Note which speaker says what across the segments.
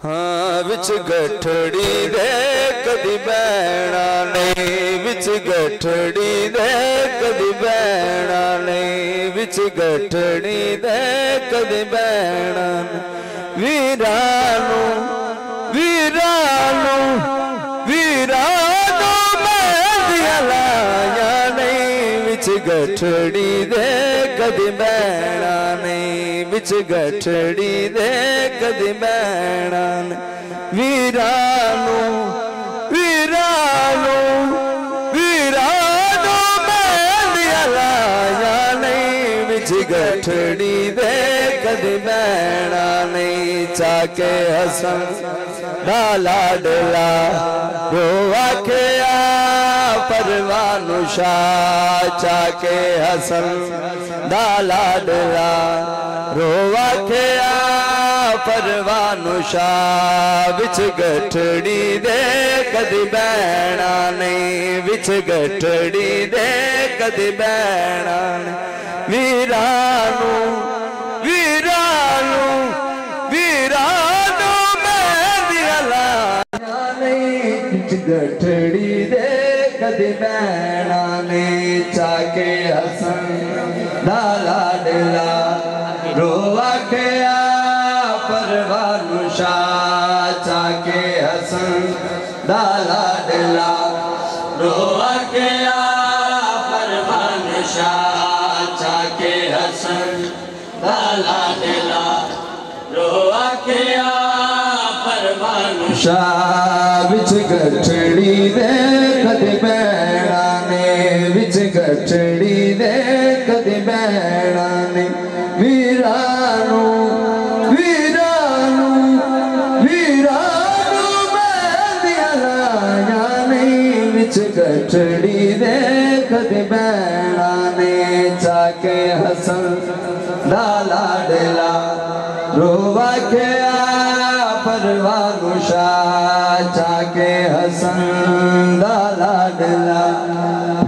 Speaker 1: हाँ विच गठड़ी दे कदी बैणा नहीं, विच गठड़ी दे कदी बैणा नहीं, विच गठड़ी दे कदी बैणा नहीं। वीरानू वीरानू वीरानू मेंदियां लाया नहीं, विच गठड़ी दे कदी बैणा नहीं, विच गठड़ी दे कदी बैणा नहीं। वीरानू वीरानू वीरानू मेंदियां लाया नहीं, विच गठड़ी दे कदी बैणा नहीं। चाके हसन दा लाडला रोआ के परवानू शाह, चाके हसन दा लाडला रोआ के परवानू शाह। विच गठड़ी दे कदी बैणा नहीं, विच गठड़ी दे कदी बैणा नहीं। वीरानू वीरानू वीरानू मेंदियां लाया नहीं, विच गठड़ी दे कदी बैणा नहीं। चाके हसन दा लाडला रोआ के परवानू शाह, चाके हसन दा लाडला रोआ के परवानू शाह, चाके हसन दा लाडला रोआ के परवानू शाह। विच गठड़ी दे कदी बैणा नहीं, विच गठड़ी दे कदी बैणा नहीं। वीरानू वीरानू वीरानू मेंदियां लाया नहीं, विच गठड़ी दे कदी बैणा नहीं। चाके हसन दा लाडला रोआ के परवानू शाह, चाके हसन दा लाडला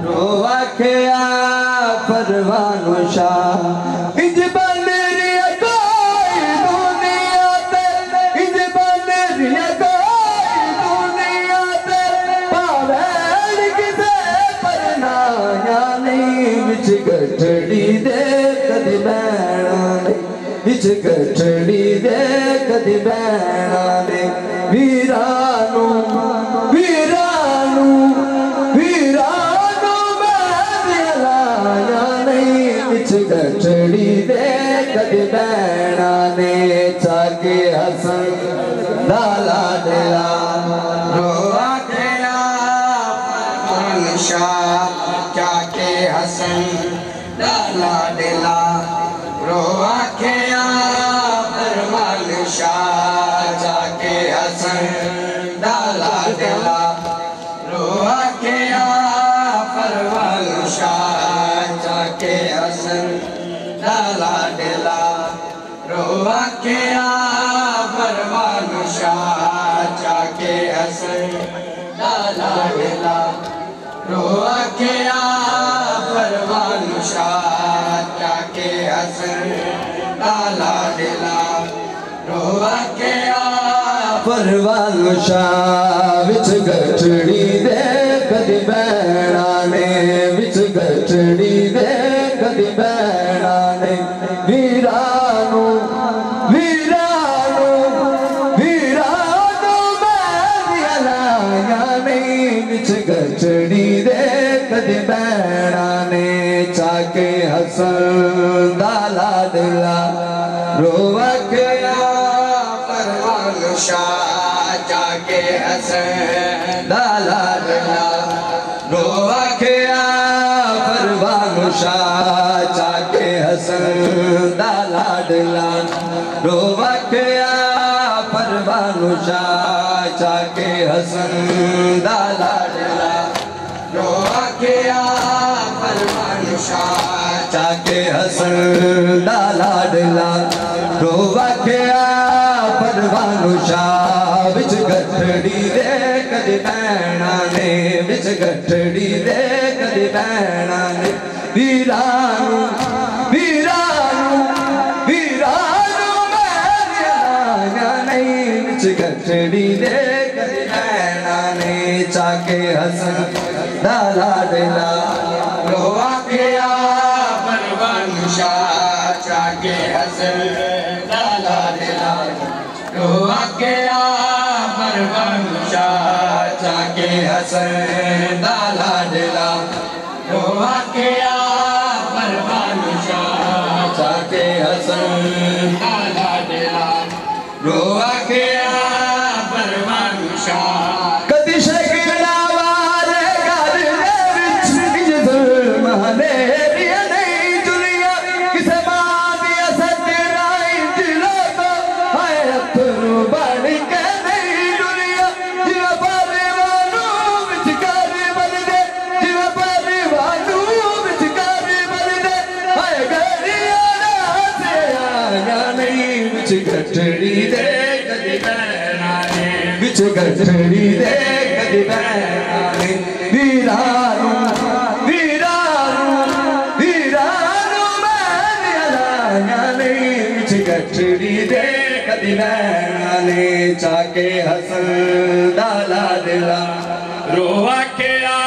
Speaker 1: रोआ के परवानू शाह। इंज बन रिया कोई दुनिया ते, इंज बन रिया कोई दुनिया ते, पावैन किसे परनाया नहीं, विच गठड़ी दे कदी बैणा नहीं, विच गठड़ी दे कदी बैणा नहीं। वीरानू वीरानू वीरानू मेंदियां लाया नहीं, विच गठड़ी दे कदी बैणा नहीं। चाके हसन दा लाडला रोआ के परवानू शाह, चाके हसन दा लाडला रोआ के परवानू शाह, चाके हसन दा लाडला रोआ के परवानू शाह, चाके हसन दा लाडला रोआ के परवानू शाह, चाके हसन दा लाडला रोआ के परवानू शाह, चाके हसन दा लाडला रोआ के परवानू शाह। विच गठड़ी दे कदी बैणा नहीं, विच गठड़ी दे कदी बैणा नहीं। वीरानू वीरानू वीरानू मेंदियां लाया नहीं, विच गठड़ी दे कदी बैणा नहीं। चाके हसन दा लाडला रोआ के परवानू शाह, चाके हसन दा लाडला रोआ के परवानू शाह, चाके हसन दा लाडला रोआ के परवानू शाह, चाके हसन दा लाडला रोआ के परवानू शाह, चाके हसन दा लाडला रोआ के परवानू शाह। विच गठड़ी दे कदी बैणा नहीं, विच गठड़ी दे कदी बैणा नहीं। वीरानू वीरानू वीरानू मेंदियां लाया नहीं, विच विच गठड़ी दे कदी नैना ने चाके हसन दा लाडला रोआ गया परवान शाह चाके हसन दा लाडला रोआ गया परवान शाह चाके हसन दा लाडला रोआ गया परवान शाह चाके हसन दा लाडला रोआ गया परवान शाह कदी शगना वाले घर दे विच इंज जुल्म हनेरिया नहीं दुनिया किसे मां दी सजना इंज लोता हाय अथरू बन के नहीं दुनिया जिवा परवानू विच कर बन दे जिवा परवानू विच कर बन दे हाय गरिया से आया नहीं विच गठड़ी दे कदी बैना ने विच गठड़ी दे कदी बैना ने वीरानू वीरानू वीरानू मैं अलाया नहीं विच गठड़ी दे कदी बैना ने चाके हसन दा लाडला रोआ के आ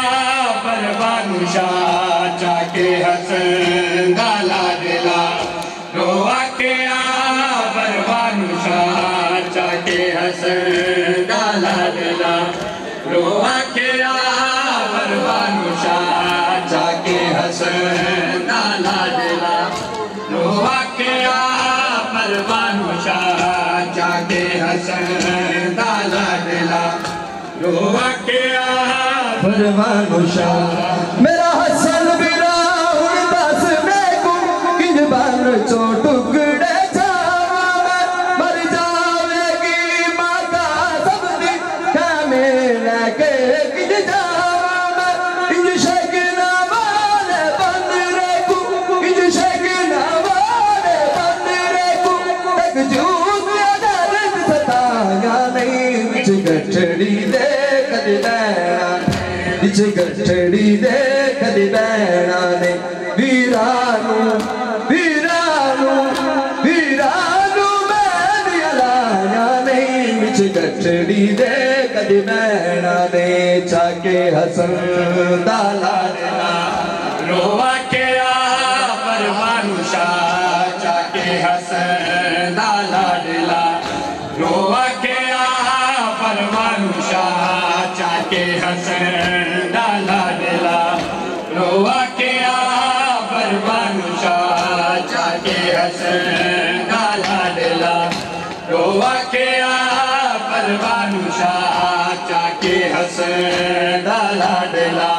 Speaker 1: परवान शाह चाके हसन दा लाडला रोआ के आ परवान शाह चाके हसन दा लाडला रोआ के आ परवान शाह चाके हसन दा लाडला रोआ के आ परवान शाह चाके हसन दा लाडला रोआ के आ परवान शाह मेरा हसन बिना हुण दस मैं को किंज बन चो टुकड़े जावा मैं मर जावेगी मां का सबदी कैमे लेके किंज जावा मैं किंज शगना वाले बंद रखू किंज शगना वाले बंद रखू तक जूत दर्द सताया नहीं विच गठड़ी दे कदी बैना विच गठड़ी दे कदी बैना ने वीरानू वीरानू वीरानू मैं अलाया नहीं विच गठड़ी दे कदी बैना ने चाके हसन दा लाडला रोआ के आ परवान शाह चाके हसन दा लाडला रोआ के आ परवान शाह चाके हसन दा लाडला रोआ के आ परवान शाह चाके हसन दा लाडला रोआ के आ परवान शाह चाके हसन दा लाडला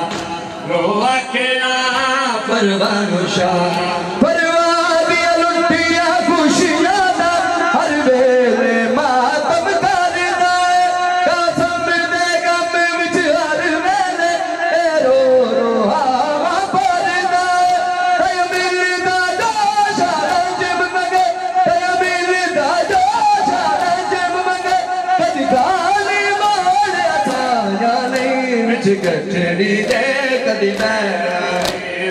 Speaker 1: रोआ के आ परवान शाह परवानियां लुटिया खुशियां दा हर वेले मातम करदा है कसम दे गम विच हर वेले ए रो रो हावा भरदा है मिलदा जोश रंजब मंगे मिलदा जोश रंजब मंगे कदी गाली मारे थाया नहीं विच गठड़ी दे कदी बैना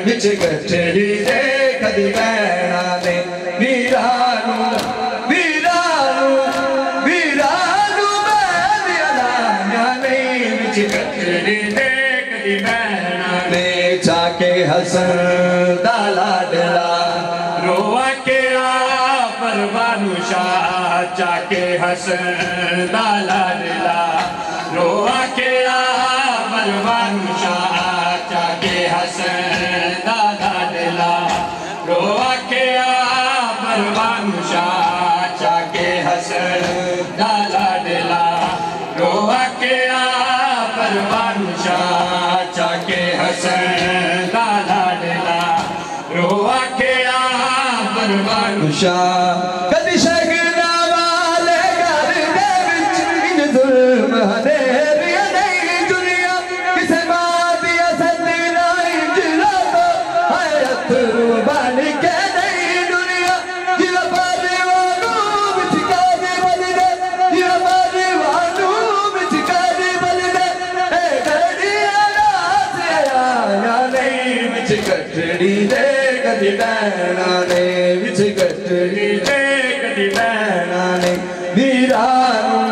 Speaker 1: विच गठड़ी दे कदी बैना ने वीरानू वीरानू वीरानू मैं अलाया नहीं विच गठड़ी दे कदी बैना ने चाके हसन दा लाडला रोआ के आ परवान शाह चाके हसन दा लाडला रोआ के आ परवान शाह चाके हसन दा लाडला रोआ के आ परवान शाह चाके हसन दा लाडला रोआ के आ परवान शाह चाके हसन दा लाडला रोआ के आ परवान शाह कदी शगना वाले घर दे विच इंज जुल्म हनेरिया नहीं दुनिया किसे मां दी सजना इंज लोता हाय अथरू बन के नहीं दुनिया जिवा परवानू विच कर बन दे जिवा परवानू विच कर बन दे ए गरिया से आया नहीं विच गठड़ी दे कदी बैना ने विच गठड़ी दे कदी बैना ने वीरानू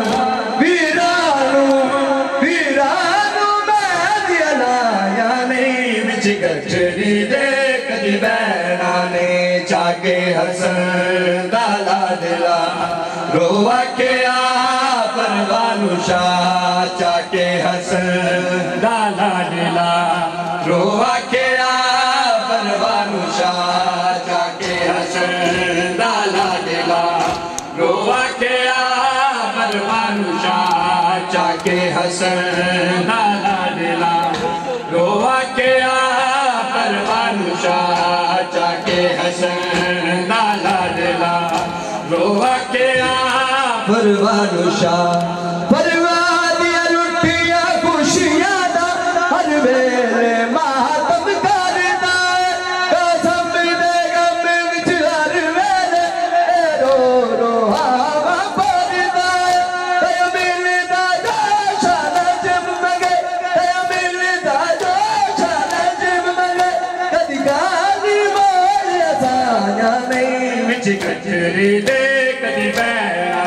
Speaker 1: रोवा के परवानु शाह चाके हसन दाला दिला रोवा के परवानु शाह चाके हसन दाला दिला रोवा के परवानु शाह चाके हसन दाला दिला रोवा के परवानु शाह चाके हसन दाला दिला रोवा के परवानु शाह परवानिया लुटिया खुशियां दा हर वेले मातम करदा कसम दे गम विच हर वेले रो रो हवा भरदा ते मिलदा जोश नजम मगे ते मिलदा जोश नजम मगे कदी गाली मोर असाया नहीं विच कचरी दे कदी बैरा